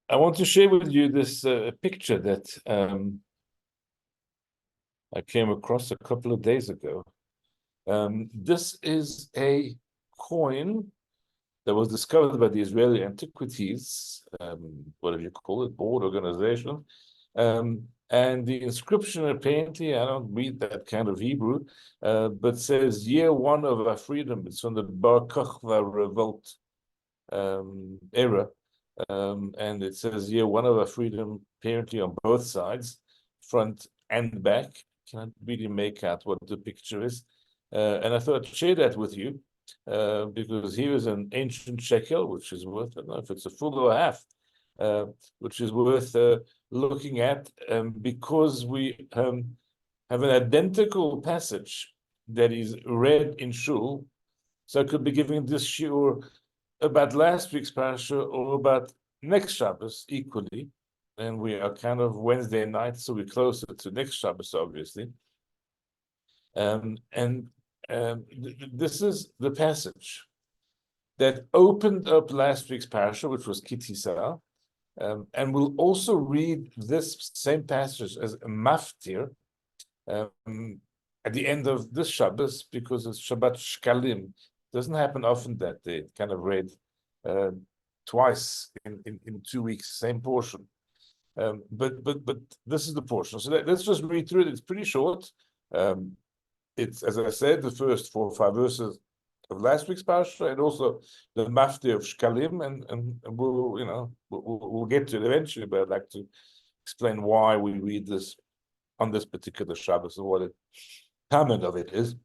I want to share with you this picture that I came across a couple of days ago. This is a coin that was discovered by the Israeli Antiquities, whatever you call it, board organization. And the inscription, apparently, I don't read that kind of Hebrew, but says year one of our freedom. It's from the Bar Kokhba revolt era. And it says year one of our freedom, apparently on both sides, front and back. Can't really make out what the picture is. And I thought I'd share that with you because here is an ancient shekel, which is worth, I don't know if it's a full or a half, which is worth looking at because we have an identical passage that is read in Shul. So I could be giving this shiur about last week's parasha or about next Shabbos equally. And we are kind of Wednesday night, so we're closer to next Shabbos, obviously. This is the passage that opened up last week's parasha, which was Kitisa, and we'll also read this same passage as a maftir at the end of this Shabbos, because it's Shabbat Shkalim. It doesn't happen often that they kind of read twice in 2 weeks, same portion. But this is the portion. So let's just read through it. It's pretty short. It's, as I said, the first 4 or 5 verses of last week's parasha, and also the maftir of Shkalim, and we'll get to it eventually. But I'd like to explain why we read this on this particular Shabbos and what the comment of it is.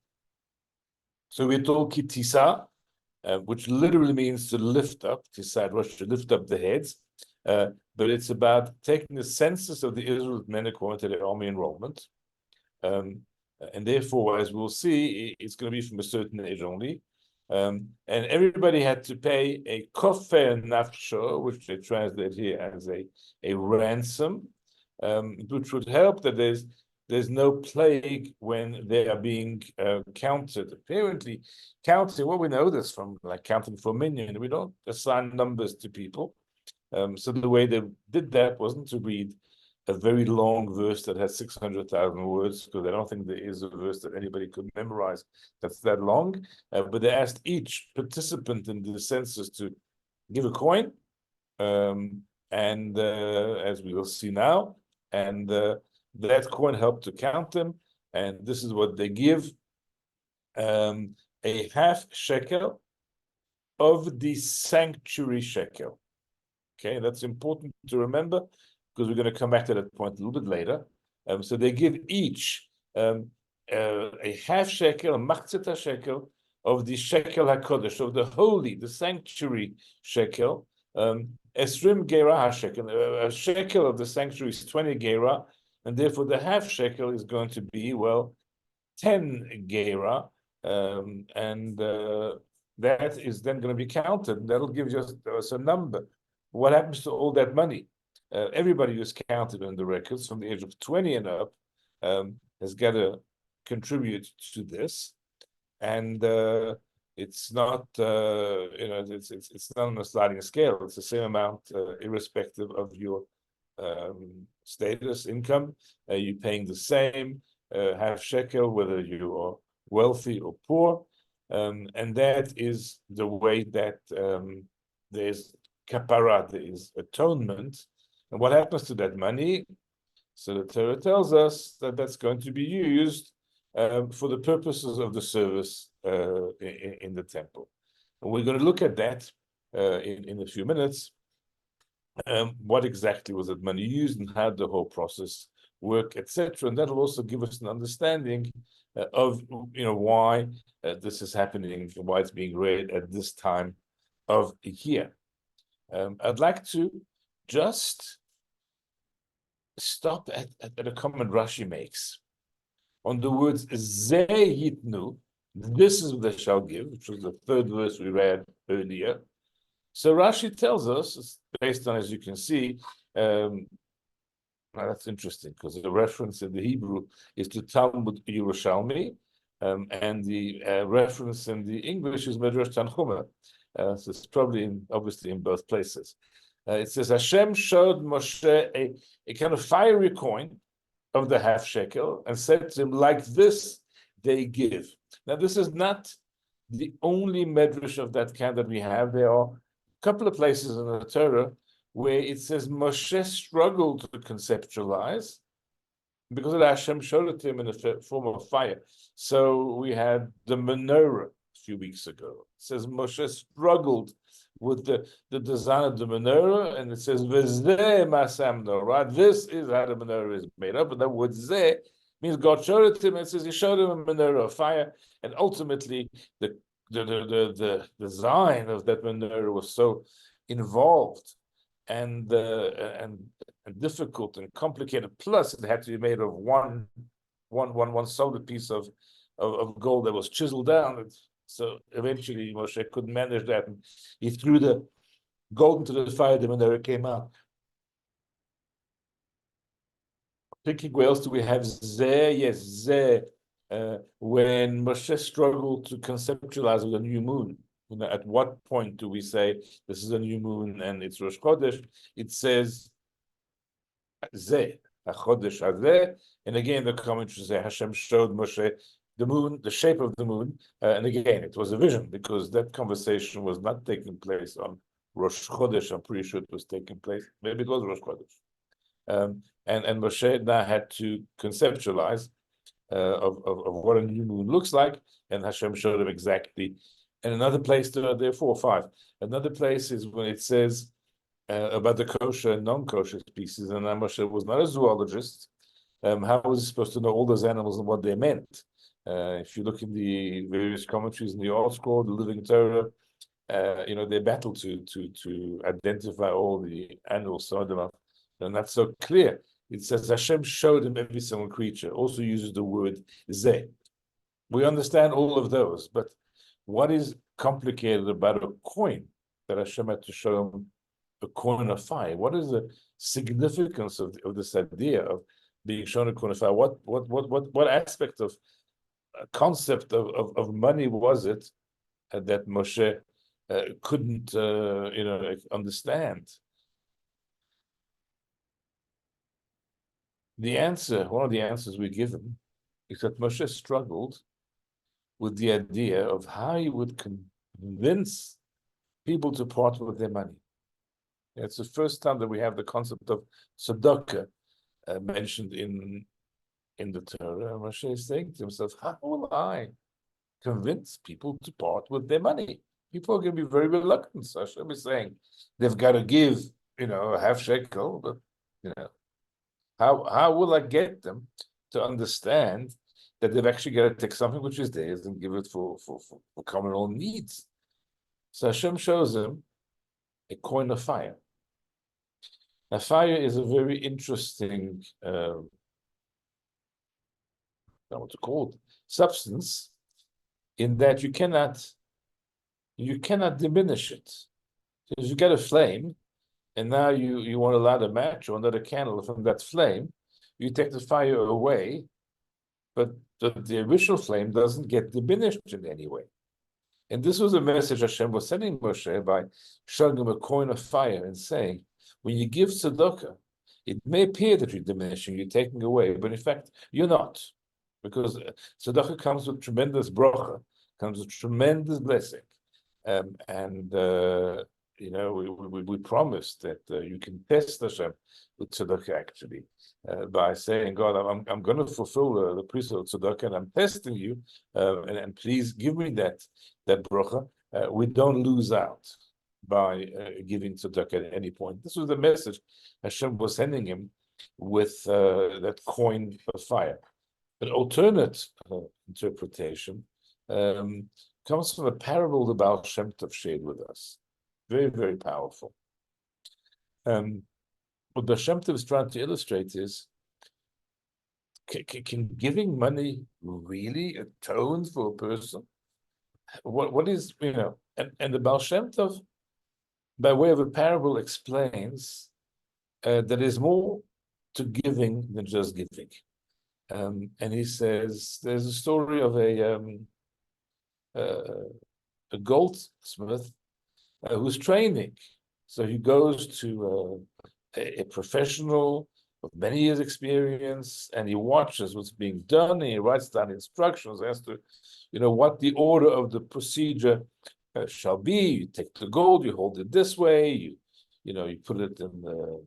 So we're told kitisa, which literally means to lift up. Tisad Rosh, to lift up the heads. But it's about taking the census of the Israelite men according to their army enrollment. And therefore, as we'll see, it's going to be from a certain age only. And everybody had to pay a kofer nafsho, which they translate here as a ransom, which would help that there's no plague when they are being counted. Apparently, counting, well, we know this from like counting for minyan, we don't assign numbers to people. So the way they did that wasn't to read a very long verse that has 600,000 words, because I don't think there is a verse that anybody could memorize that's that long. But they asked each participant in the census to give a coin, and as we will see now, and that coin helped to count them. And this is what they give: a half shekel of the sanctuary shekel. Okay, that's important to remember, because we're going to come back to that point a little bit later. So they give each a half shekel, a machzeta shekel of the shekel hakodesh, of the holy, the sanctuary shekel. Esrim gera shekel, a shekel of the sanctuary is 20 gera, and therefore the half shekel is going to be 10 gera, and that is then going to be counted. That'll give us a number. What happens to all that money? Everybody who's counted in the records from the age of 20 and up has got to contribute to this, and it's not it's not on a sliding scale. It's the same amount, irrespective of your status, income. You're paying the same half shekel whether you are wealthy or poor, and that is the way that there's kapara, there is atonement. And what happens to that money? So the Torah tells us that that's going to be used for the purposes of the service in the temple. And we're going to look at that in a few minutes. What exactly was that money used, and how the whole process work, etc. And that will also give us an understanding of why this is happening, why it's being read at this time of the year. I'd like to just stop at a comment Rashi makes on the words "Ze yitnu." This is what they shall give, which was the third verse we read earlier. So Rashi tells us, it's based on, as you can see, that's interesting, because the reference in the Hebrew is to Talmud Yerushalmi, and the reference in the English is Midrash Tanchuma. So it's probably obviously in both places. It says Hashem showed Moshe a kind of fiery coin of the half shekel and said to him, like this they give. Now, this is not the only medrash of that kind that we have. There are a couple of places in the Torah where it says Moshe struggled to conceptualize because of Hashem showed it to him in the form of fire. So we had the menorah a few weeks ago. It says Moshe struggled with the design of the menorah, and it says V'zeh masam menorah. This is how the menorah is made up. And that word zeh means God showed it to him. And it says He showed him a menorah of fire, and ultimately the design of that menorah was so involved and difficult and complicated. Plus, it had to be made of one solid piece of gold that was chiseled down. So eventually, Moshe couldn't manage that, and he threw the gold into the fire. The menorah came out. Thinking, where else do we have Zeh? Yes, Zeh. When Moshe struggled to conceptualize with a new moon, at what point do we say this is a new moon and it's Rosh Chodesh? It says Zeh, HaChodesh Hazeh, and again the commentary say Hashem showed Moshe the moon, the shape of the moon, and again it was a vision because that conversation was not taking place on Rosh Chodesh. I'm pretty sure it was taking place, maybe it was Rosh Chodesh, and Moshe now had to conceptualize of what a new moon looks like, and Hashem showed him exactly. And another place, there are 4 or 5. Another place is when it says about the kosher and non-kosher species, and Moshe was not a zoologist. How was he supposed to know all those animals and what they meant? If you look in the various commentaries in the Old Scroll, the Living Torah, they battle to identify all the animals. Some of them are not so clear. It says Hashem showed him every single creature. Also uses the word zeh. We understand all of those, but what is complicated about a coin that Hashem had to show him a coin of fire? What is the significance of this idea of being shown a coin of fire? What aspect of concept of money was it that Moshe couldn't understand? The answer, one of the answers we give him, is that Moshe struggled with the idea of how he would convince people to part with their money. It's the first time that we have the concept of tzedakah mentioned in the Torah. And Moshe is saying to himself, how will I convince people to part with their money? People are going to be very reluctant. So Hashem is saying they've got to give, a half shekel, but how will I get them to understand that they've actually got to take something which is theirs and give it for communal needs? So Hashem shows him a coin of fire. Now, fire is a very interesting, I don't know what to call it, substance, in that you cannot diminish it. Because you get a flame, and now you want to light a match or another candle from that flame, you take the fire away, but the original flame doesn't get diminished in any way. And this was a message Hashem was sending Moshe by showing him a coin of fire and saying, when you give tzedakah, it may appear that you're diminishing, you're taking away, but in fact, you're not. Because tzedakah comes with tremendous bracha, comes with tremendous blessing. We promise that you can test Hashem with tzedakah actually by saying, God, I'm going to fulfill the priesthood of tzedakah, and I'm testing you, and please give me that bracha. We don't lose out by giving tzedakah at any point. This was the message Hashem was sending him with that coin of fire. An alternate interpretation comes from a parable the Baal Shem Tov shared with us. Very, very powerful. What the Shem Tov is trying to illustrate is, can giving money really atone for a person? What is, and the Baal Shem Tov, by way of a parable, explains that there's more to giving than just giving. And he says there's a story of a goldsmith who's training So he goes to a professional with many years' experience, and he watches what's being done, and he writes down instructions as to, what the order of the procedure shall be. You take the gold, you hold it this way, you put it in the,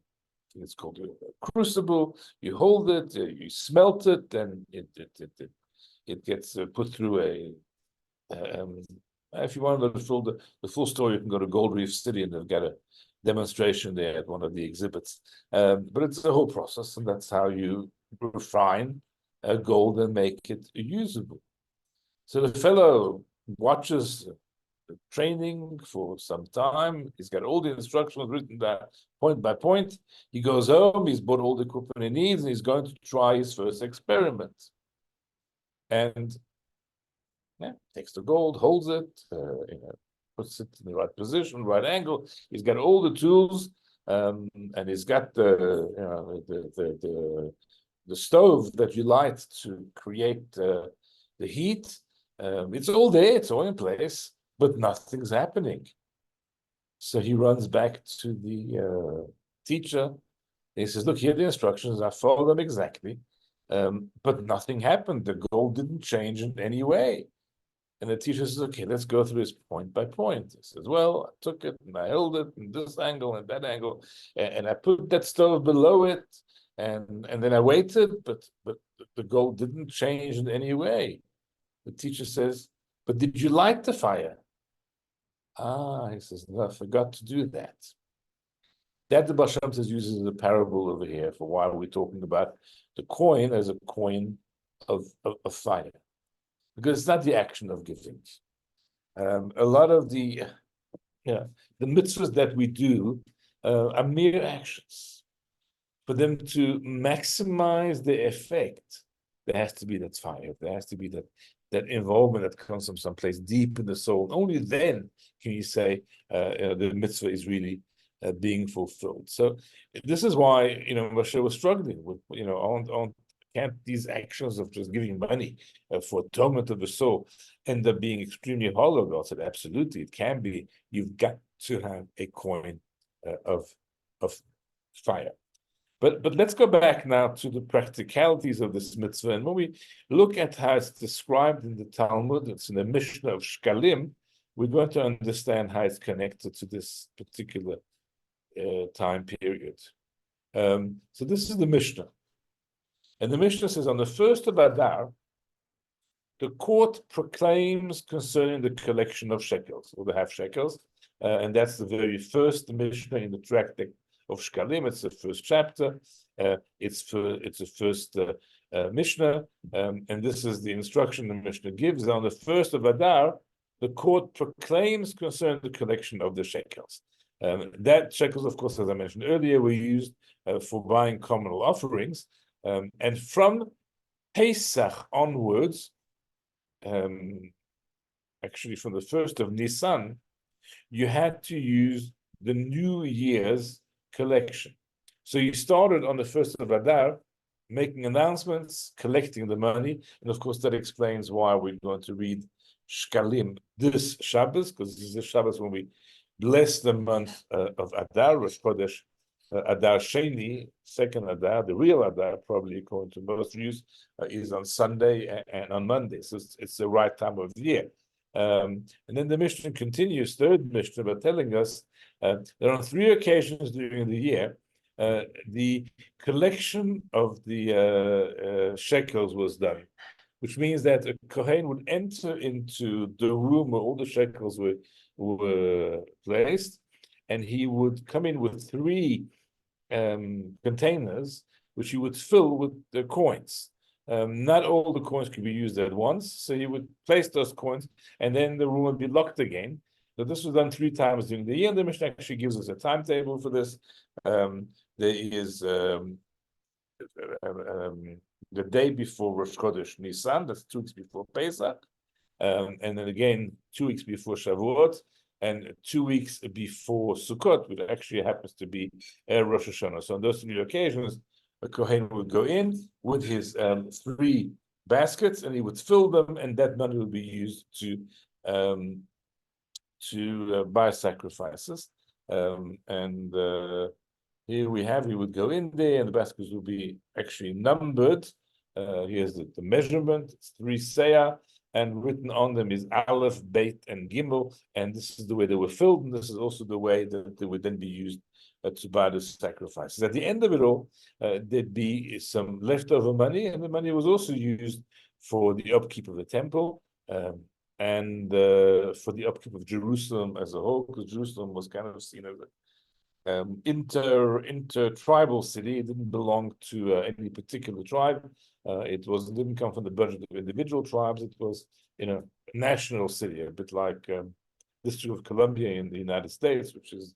it's called a crucible. You hold it, you smelt it, and it gets put through a. If you want to know the full story, you can go to Gold Reef City and they've got a demonstration there at one of the exhibits. But it's a whole process, and that's how you refine gold and make it usable. So the fellow watches the training for some time. He's got all the instructions written down point by point. He goes home, he's bought all the equipment he needs, and he's going to try his first experiment. And takes the gold, holds it, puts it in the right position, right angle. He's got all the tools, and he's got the stove that you light to create the heat. It's all there, it's all in place, but nothing's happening. So he runs back to the teacher. He says, "Look, here are the instructions. I followed them exactly, but nothing happened. The gold didn't change in any way." And the teacher says, "Okay, let's go through this point by point." He says, "Well, I took it and I held it in this angle and that angle, and I put that stove below it, and then I waited, but the gold didn't change in any way." The teacher says, "But did you light the fire?" He says, "No, I forgot to do that." That the Baal Shem Tov uses the parable over here for why we're talking about the coin as a coin of fire. Because it's not the action of giving. A lot of the mitzvahs that we do are mere actions. For them to maximize the effect, there has to be that fire. There has to be that involvement that comes from someplace deep in the soul. Only then can you say the mitzvah is really being fulfilled. So this is why Moshe was struggling with can't these actions of just giving money for atonement of the soul end up being extremely hollow? God said, absolutely, it can be. You've got to have a coin of fire. But let's go back now to the practicalities of this mitzvah. And when we look at how it's described in the Talmud, it's in the Mishnah of Shkalim, we're going to understand how it's connected to this particular time period. So this is the Mishnah. And the Mishnah says, on the first of Adar, the court proclaims concerning the collection of shekels, or the half shekels, and that's the very first Mishnah in the tractate of Shkalim. It's the first chapter. It's the first Mishnah, and this is the instruction the Mishnah gives. On the first of Adar, the court proclaims concerning the collection of the shekels. That shekels, of course, as I mentioned earlier, were used for buying communal offerings. And from Pesach onwards, actually from the first of Nisan, you had to use the New Year's collection. So you started on the first of Adar, making announcements, collecting the money, and of course that explains why we're going to read Shkalim this Shabbos, because this is the Shabbos when we bless the month of Adar, Rosh Chodesh Adar Sheni, second Adar, the real Adar, probably according to most views, is on Sunday and on Monday. So it's the right time of the year. And then the Mishnah continues, third Mishnah, by telling us that on 3 occasions during the year, the collection of the shekels was done, which means that a Kohen would enter into the room where all the shekels were placed, and he would come in with 3 containers, which he would fill with the coins. Not all the coins could be used at once, so he would place those coins, and then the room would be locked again. So this was done 3 times during the year. The Mishnah actually gives us a timetable for this. There is the day before Rosh Chodesh Nisan, that's 2 weeks before Pesach, and then again 2 weeks before Shavuot, and 2 weeks before Sukkot, which actually happens to be Rosh Hashanah. So on those 3 occasions, a Kohen would go in with his 3 baskets, and he would fill them, and that money would be used to buy sacrifices. And here we have, he would go in there, and the baskets will be actually numbered. Here's the measurement, it's 3 seah, and written on them is Aleph, Beit, and Gimel, and this is the way they were filled, and this is also the way that they would then be used to buy the sacrifices. At the end of it all, there'd be some leftover money, and the money was also used for the upkeep of the temple, and for the upkeep of Jerusalem as a whole, because Jerusalem was kind of seen as a inter-tribal city. It didn't belong to any particular tribe. Didn't come from the budget of individual tribes. It was, a national city, a bit like District of Columbia in the United States, which is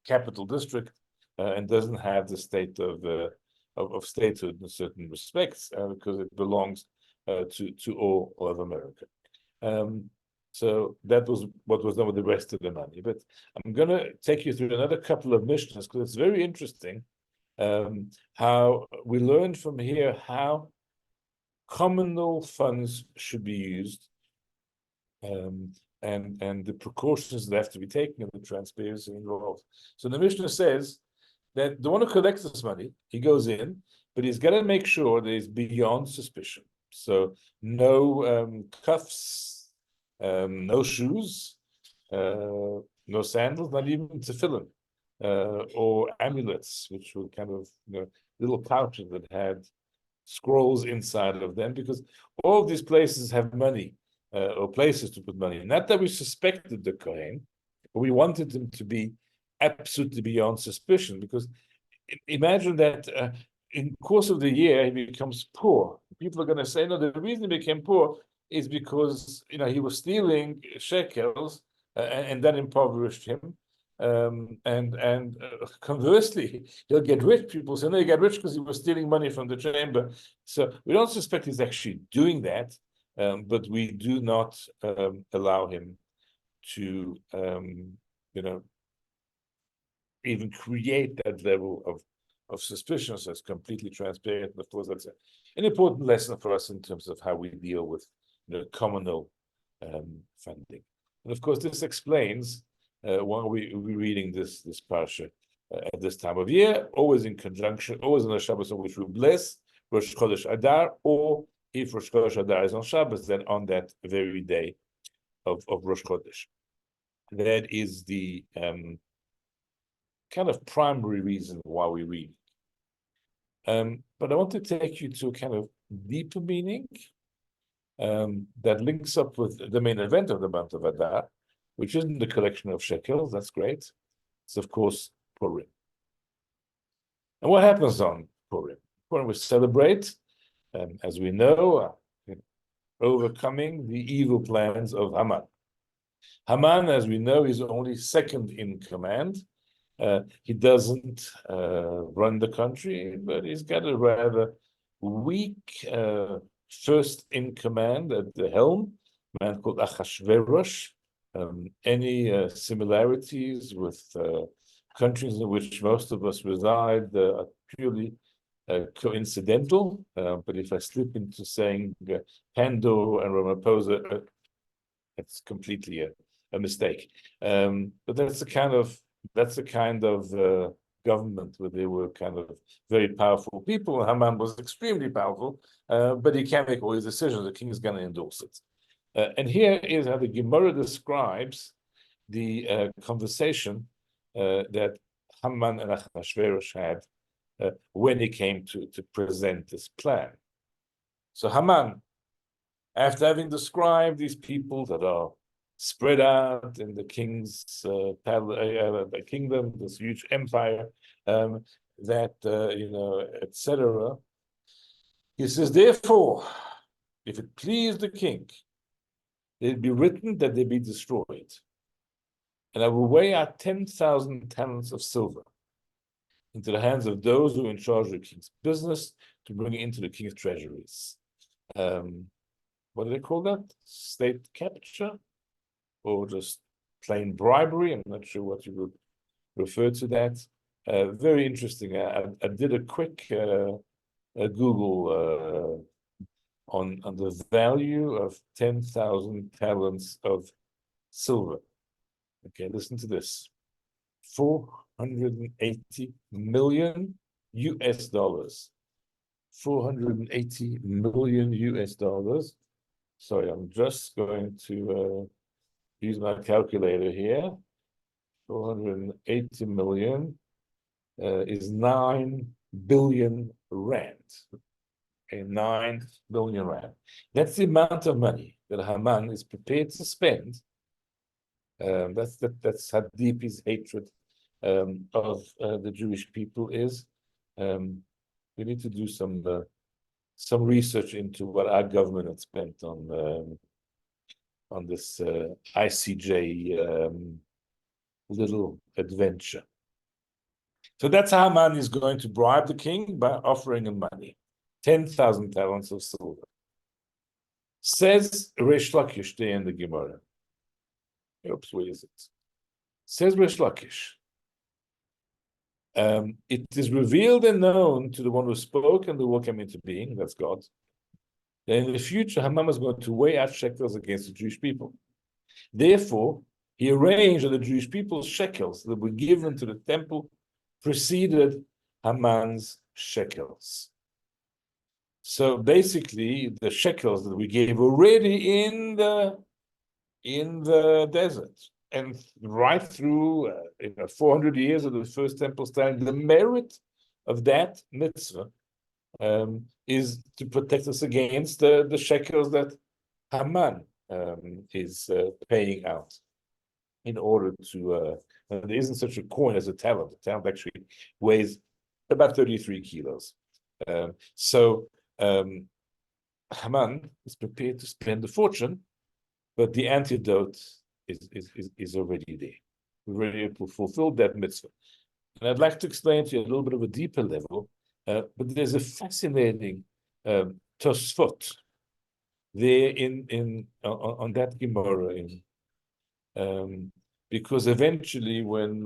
capital district, and doesn't have the state of statehood in certain respects, because it belongs to all of America. So that was what was done with the rest of the money. But I'm going to take you through another couple of missions, because it's very interesting how we learned from here how communal funds should be used, and the precautions that have to be taken and the transparency involved. So the Mishnah says that the one who collects this money, he goes in, but he's got to make sure that it's beyond suspicion. So no cuffs, no shoes, no sandals, not even tefillin, or amulets, which were kind of little pouches that had scrolls inside of them, because all these places have money, or places to put money in. Not that we suspected the Kohen, but we wanted them to be absolutely beyond suspicion, because imagine that in the course of the year he becomes poor. People are going to say, no, the reason he became poor is because he was stealing shekels, and that impoverished him. And conversely, he'll get rich. People say, no, he got rich because he was stealing money from the chamber. So we don't suspect he's actually doing that, but we do not allow him to, even create that level of suspicion. So it's completely transparent. And of course, that's an important lesson for us in terms of how we deal with communal funding. And of course, this explains why we're reading this parsha at this time of year, always in conjunction, always on a Shabbos on which we bless Rosh Chodesh Adar, or if Rosh Chodesh Adar is on Shabbos, then on that very day of Rosh Chodesh. That is the kind of primary reason why we read. But I want to take you to a kind of deeper meaning that links up with the main event of the month of Adar, which isn't the collection of shekels. That's great. It's, of course, Purim. And what happens on Purim? Purim we celebrate, as we know, overcoming the evil plans of Haman. Haman, as we know, is only second in command. He doesn't run the country, but he's got a rather weak first in command at the helm, a man called Achashverosh. Any similarities with countries in which most of us reside are purely coincidental. But if I slip into saying Pandor and Ramaphosa, it's completely a mistake. But that's the kind of government where they were kind of very powerful people. Haman was extremely powerful, but he can't make all his decisions. The king is going to endorse it. And here is how the Gemara describes the conversation that Haman and Achashverosh had when he came to present this plan. So Haman, after having described these people that are spread out in the king's the kingdom, this huge empire, etc. He says, therefore, if it please the king, it be written that they be destroyed, and I will weigh out 10,000 talents of silver into the hands of those who are in charge of the king's business to bring it into the king's treasuries. What do they call that? State capture? Or just plain bribery? I'm not sure what you would refer to that. Very interesting. I did a quick Google on the value of 10,000 talents of silver. Okay, listen to this. 480 million US dollars. 480 million US dollars. Sorry, I'm just going to use my calculator here. 480 million is 9 billion rand. Okay, 9 billion rand. That's the amount of money that Haman is prepared to spend. That's how deep his hatred of the Jewish people is. We need to do some research into what our government had spent on this ICJ little adventure. So that's how Haman is going to bribe the king by offering him money, 10,000 talents of silver. Says Resh Lakish there in the Gemara. Oops, where is it? Says Resh Lakish. It is revealed and known to the one who spoke and the world came into being, that's God, that in the future Haman was going to weigh out shekels against the Jewish people. Therefore, he arranged that the Jewish people's shekels that were given to the temple preceded Haman's shekels. So basically, the shekels that we gave already in the desert, and right through 400 years of the first temple standing, the merit of that mitzvah is to protect us against the shekels that Haman is paying out in order to. There isn't such a coin as a talent. The talent actually weighs about 33 kilos. So Haman is prepared to spend a fortune, but the antidote is already there. We've already fulfilled that mitzvah. And I'd like to explain to you a little bit of a deeper level, but there's a fascinating Tosfot there on that Gemara because eventually when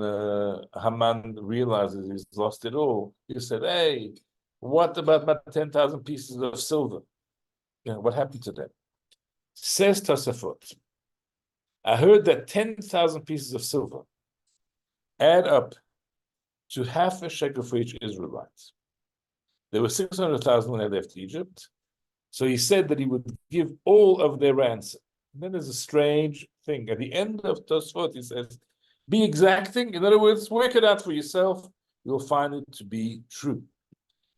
Haman realizes he's lost it all, he said, hey, what about my 10,000 pieces of silver? What happened to them? Says Tosafot, I heard that 10,000 pieces of silver add up to half a shekel for each Israelite. There were 600,000 when they left Egypt. So he said that he would give all of their ransom. And then there's a strange thing. At the end of Tosfot, he says, be exacting. In other words, work it out for yourself. You'll find it to be true.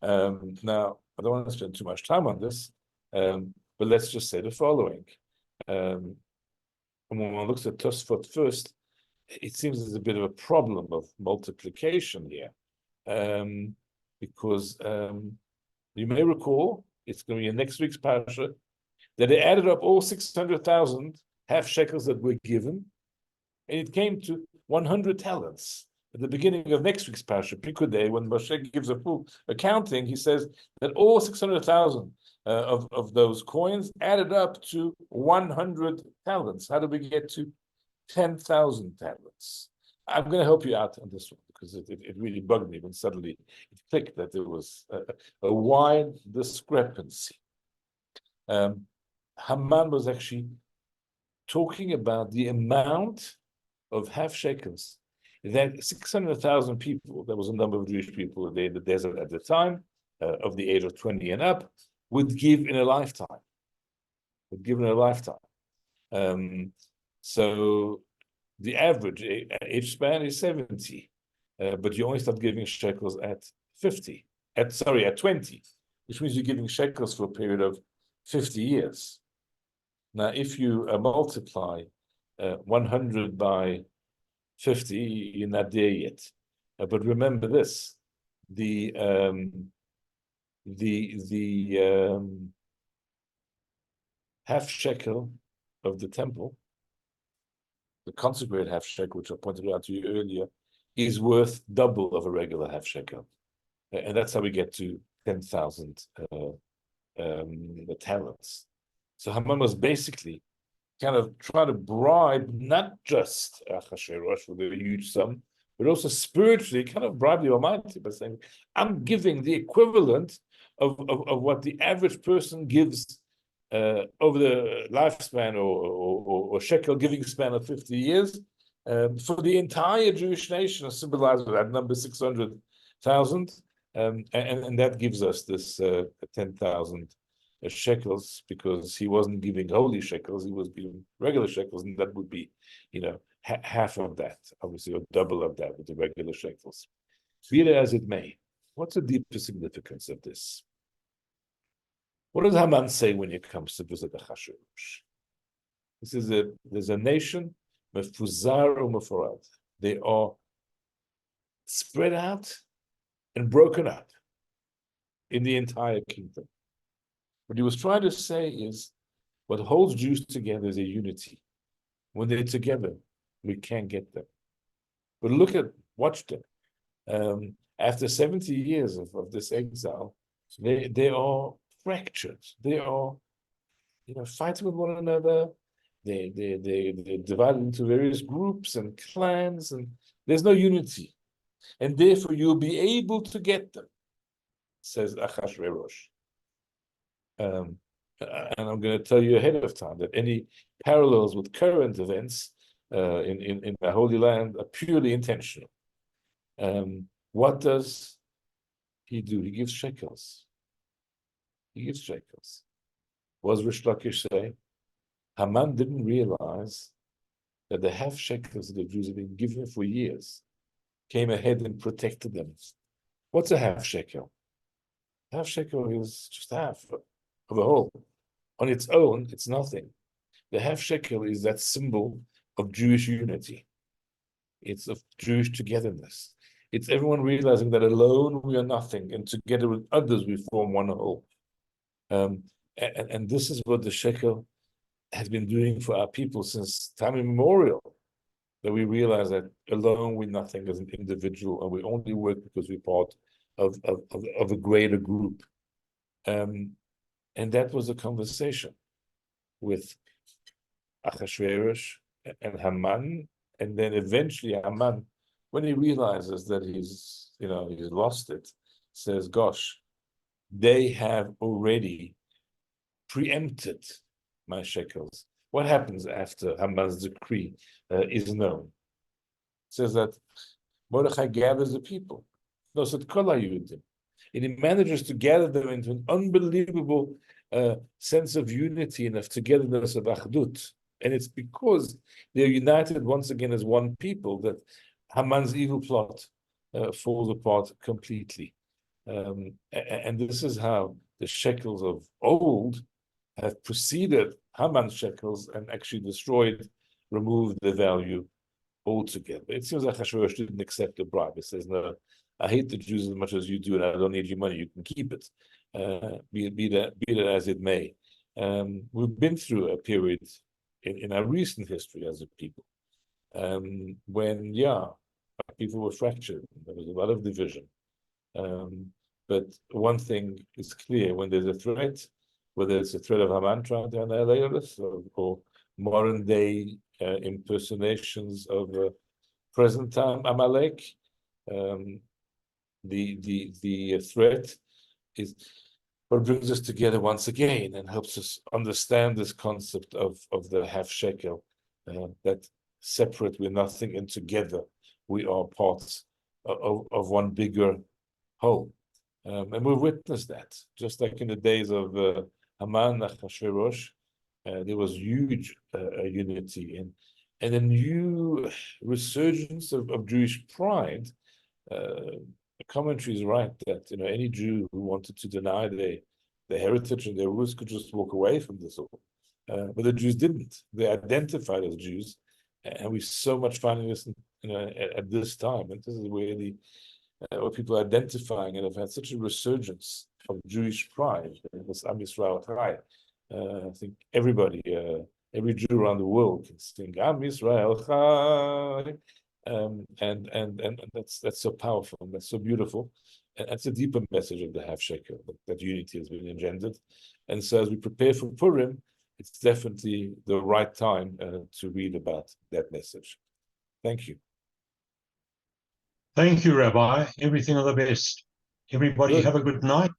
Now, I don't want to spend too much time on this, but let's just say the following. When one looks at Tosfot first, it seems there's a bit of a problem of multiplication here. Because you may recall, it's going to be in next week's parasha, that they added up all 600,000 half shekels that were given, and it came to 100 talents. At the beginning of next week's parasha, Pikudei, when Moshe gives a full accounting, he says that all 600,000 of those coins added up to 100 talents. How do we get to 10,000 talents? I'm going to help you out on this one because it really bugged me when suddenly it clicked that there was a wide discrepancy. Haman was actually talking about the amount of half shekels that 600,000 people, that was a number of Jewish people in the desert at the time, of the age of 20 and up, would give in a lifetime. So the average age span is 70, but you only start giving shekels at 20, which means you're giving shekels for a period of 50 years. Now, if you multiply 100 by 50, you're not there yet. But remember this: the half shekel of the temple, the consecrated half shekel, which I pointed out to you earlier, is worth double of a regular half shekel, and that's how we get to 10,000 talents. So Haman was basically kind of trying to bribe not just Achashverosh with a huge sum, but also spiritually kind of bribe the Almighty by saying, I'm giving the equivalent of what the average person gives over the lifespan or shekel giving span of 50 years. For the entire Jewish nation, symbolized with that number 600,000, and that gives us this 10,000 shekels, because he wasn't giving holy shekels, he was giving regular shekels, and that would be, half of that, obviously, or double of that with the regular shekels. Be it as it may, what's the deeper significance of this? What does Haman say when he comes to visit Achashverosh? There's a nation, mefuzar u'meforad. They are spread out and broken up in the entire kingdom. What he was trying to say is, what holds Jews together is a unity. When they're together, we can't get them. But watch them. After 70 years of this exile, they are fractured. They are, fighting with one another. They're divided into various groups and clans, and there's no unity. And therefore, you'll be able to get them, says Achashverosh. And I'm going to tell you ahead of time that any parallels with current events in the Holy Land are purely intentional. What does he do? He gives shekels. What does Rish Lakish say? Haman didn't realize that the half shekels that the Jews had been given for years came ahead and protected them. What's a half shekel? Half shekel is just half of a whole. On its own, it's nothing. The half shekel is that symbol of Jewish unity. It's of Jewish togetherness. It's everyone realizing that alone we are nothing, and together with others we form one whole. And this is what the shekel has been doing for our people since time immemorial. That we realize that alone we're nothing as an individual, and we only work because we're part of a greater group. And that was a conversation with Achashverosh and Haman, and then eventually Haman, when he realizes that he's lost it, says, "Gosh, they have already preempted my shekels." What happens after Haman's decree is known? It says that Mordechai gathers the people. No, said Kol HaYudim. And he manages to gather them into an unbelievable sense of unity and of togetherness, of achdut. And it's because they're united once again as one people that Haman's evil plot falls apart completely. And this is how the shekels of old have preceded Haman's shekels and actually removed the value altogether. It seems like Achashverosh didn't accept the bribe. He says, "No, I hate the Jews as much as you do, and I don't need your money. You can keep it. Be that as it may." We've been through a period in our recent history as a people when, people were fractured. There was a lot of division. But one thing is clear: when there's a threat, whether it's a threat of Haman trying to annihilate us, or modern day impersonations of present time Amalek, the threat is what brings us together once again and helps us understand this concept of the half shekel, that separate we're nothing, and together we are parts of one bigger whole. And we've witnessed that, just like in the days of Haman, Achashverosh, there was huge unity and a new resurgence of Jewish pride. The commentary is right that any Jew who wanted to deny their heritage and their roots could just walk away from this all. But the Jews didn't. They identified as Jews, and we so much finding this at this time. And this is where where people are identifying and have had such a resurgence of Jewish pride. This Am Yisrael Chai. I think everybody, every Jew around the world can sing Am Yisrael Chai. And that's so powerful, and that's so beautiful, and that's a deeper message of the half shekel, that unity has been engendered. And so as we prepare for Purim, it's definitely the right time to read about that message. Thank you. Thank you, Rabbi. Everything of the best. Everybody have a good night.